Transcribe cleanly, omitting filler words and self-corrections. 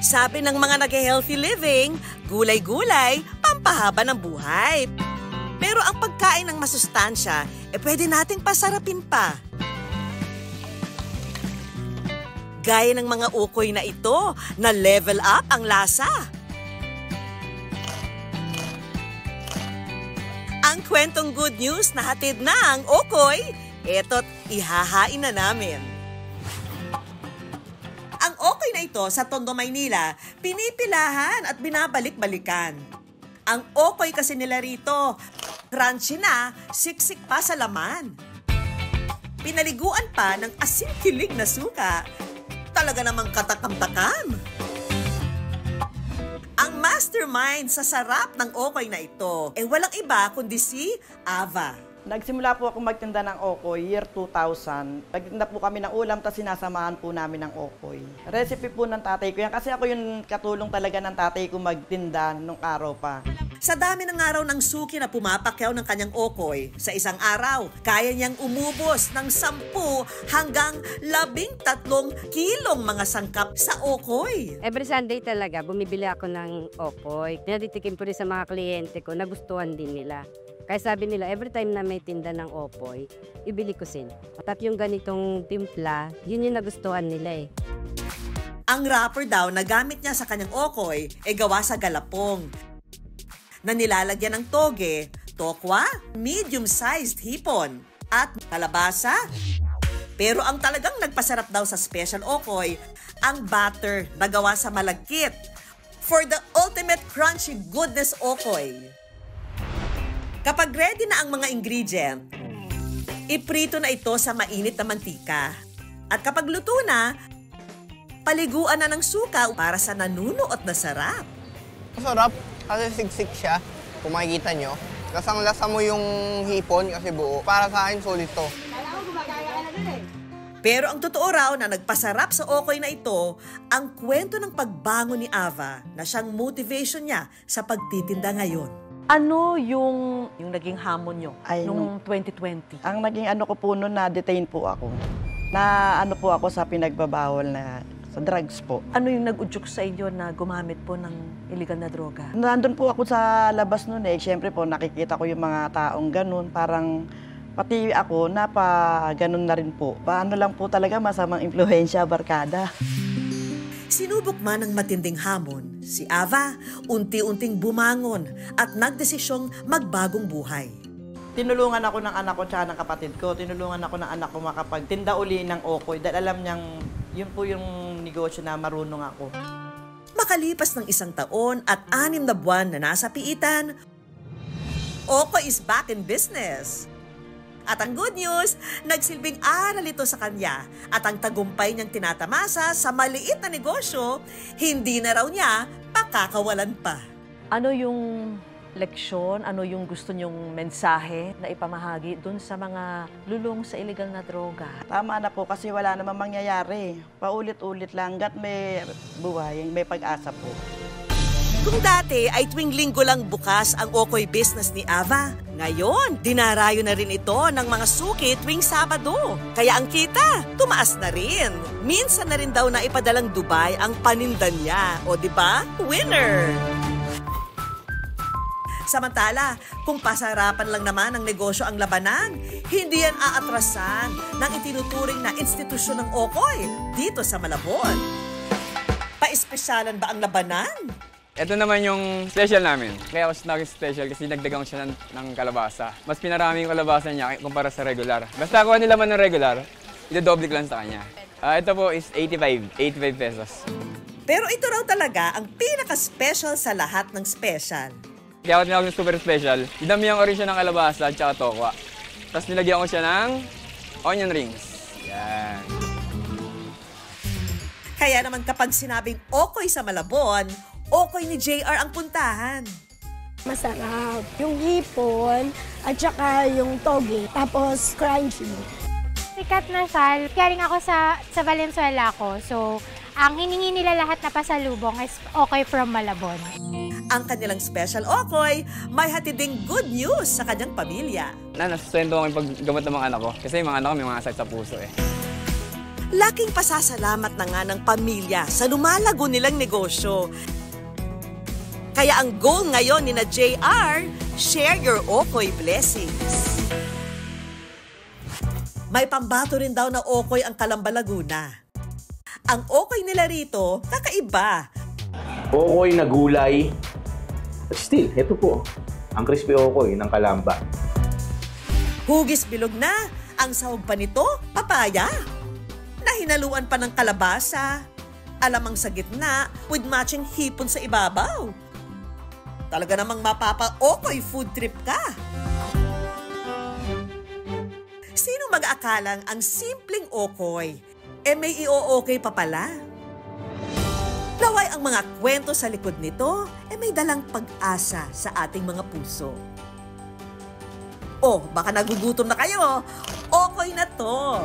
Sabi ng mga nag-healthy living, gulay-gulay, pampahaba ng buhay. Pero ang pagkain ng masustansya, pwede nating pasarapin pa. Gaya ng mga ukoy na ito, na level up ang lasa. Ang kwentong good news na hatid na ang ukoy, eto't ihahain na namin. Ang ukoy na ito sa Tondo, Maynila, pinipilahan at binabalik-balikan. Ang ukoy kasi nila rito, crunchy na, siksik pa sa laman. Pinaliguan pa ng asin-kilig na suka. Talaga namang katakam-takam. Ang mastermind sa sarap ng ukoy na ito, walang iba kundi si Ava. Nagsimula po ako magtinda ng okoy, year 2000. Nagtinda po kami ng ulam, tapos sinasamahan po namin ng okoy. Recipe po ng tatay ko yan, kasi ako yung katulong talaga ng tatay ko magtinda nung araw pa. Sa dami ng araw ng suki na pumapakyaw ng kanyang okoy, sa isang araw, kaya niyang umubos ng 10 hanggang 13 kilong mga sangkap sa okoy. Every Sunday talaga, bumibili ako ng okoy. Pinatitikim ko rin sa mga kliyente ko, nagustuhan din nila. Kaya sabi nila, every time na may tinda ng opoy, ibili ko sila. At yung ganitong timpla, yun yung nagustuhan nila eh. Ang wrapper daw na gamit niya sa kanyang okoy gawa sa galapong, na nilalagyan ng toge, tokwa, medium-sized hipon, at kalabasa. Pero ang talagang nagpasarap daw sa special okoy, ang batter na gawa sa malagkit. For the ultimate crunchy goodness okoy. Kapag ready na ang mga ingredient, iprito na ito sa mainit na mantika. At kapag luto na, paliguan na ng suka para sa nanunuot na sarap. Masarap kasi siksik siya, kung makikita nyo. Kasang lasa mo yung hipon kasi buo. Para sa akin, solid to. Pero ang totoo raw na nagpasarap sa okoy na ito, ang kwento ng pagbangon ni Ava na siyang motivation niya sa pagtitinda ngayon. Ano yung naging hamon nyo nung 2020? Ang naging ano ko po noon, na-detain po ako. Na ano po ako sa pinagbabawal na sa drugs po. Ano yung nag-udyok sa inyo na gumamit po ng illegal na droga? Nandun po ako sa labas noon Siyempre po nakikita ko yung mga taong ganun. Parang pati ako ganun na rin po. Paano lang po talaga masamang impluhensya, barkada. Sinubok man ng matinding hamon, si Ava unti-unting bumangon at nagdesisyong magbagong buhay. Tinulungan ako ng anak ko tsaka ng kapatid ko. Tinulungan ako ng anak ko makapagtinda uli ng okoy dahil alam niyang yun po yung negosyo na marunong ako. Makalipas ng 1 taon at 6 na buwan na nasa piitan, Okoy is back in business. At ang good news, nagsilbing aral ito sa kanya at ang tagumpay niyang tinatamasa sa maliit na negosyo, hindi na raw niya pakakawalan pa. Ano yung leksyon, ano yung gusto niyong mensahe na ipamahagi dun sa mga lulong sa illegal na droga? Tama na po kasi wala namang mangyayari. Paulit-ulit lang, hangga't may buhay, may pag-asa po. Kung dati ay tuwing linggo lang bukas ang Okoy business ni Ava, ngayon dinarayo na rin ito ng mga suki tuwing Sabado. Kaya ang kita, tumaas na rin. Minsan na rin daw na ipadalang Dubai ang paninda niya. O diba? Winner! Samantala, kung pasarapan lang naman ng negosyo ang labanan, hindi yan aatrasan ng itinuturing na institusyon ng Okoy dito sa Malabon. Pa-espesyalan ba ang labanan? Ito naman yung special namin. Kaya ako naging special kasi nagdagang siya ng kalabasa. Mas pinarami yung kalabasa niya kumpara sa regular. Basta kuha nila man ng regular, ito-double lang sa kanya. Ito po is 85 pesos. Pero ito raw talaga ang pinaka-special sa lahat ng special. Kaya ako tinawag ng super special. Dinamihan ko rin siya ng kalabasa at saka tokwa. Tapos nilagyan ko siya ng onion rings. Yan. Kaya naman kapag sinabing Okoy sa Malabon, Okoy ni JR ang puntahan. Masarap. Yung hipon at saka yung toge. Tapos crunchy. Sikat na sal. Kaya rin ako sa Valenzuela ako. So, ang hiningi nila lahat na pasalubong is Okoy from Malabon. Ang kanilang special Okoy, may hatid ding good news sa kanyang pamilya. Nasuswento ako yung paggamot ng mga anak ko. Kasi yung mga anak ko may mga sakit sa puso eh. Laking pasasalamat na nga ng pamilya sa lumalago nilang negosyo. Kaya ang goal ngayon ni na JR, share your Okoy blessings. May pambato rin daw na Okoy ang Calamba, Laguna. Ang Okoy nila rito, kakaiba. Okoy na gulay. Still, ito po, ang crispy Okoy ng Calamba. Hugis bilog na, ang sahog pa nito, papaya. Na hinaluan pa ng kalabasa, alamang sa gitna with matching hipon sa ibabaw. Talaga namang mapapa-Okoy food trip ka. Sino mag-aakalang ang simpleng Okoy, may i-o-okay pa pala? Laway ang mga kwento sa likod nito, may dalang pag-asa sa ating mga puso. Oh, baka nagugutom na kayo. Okoy na to.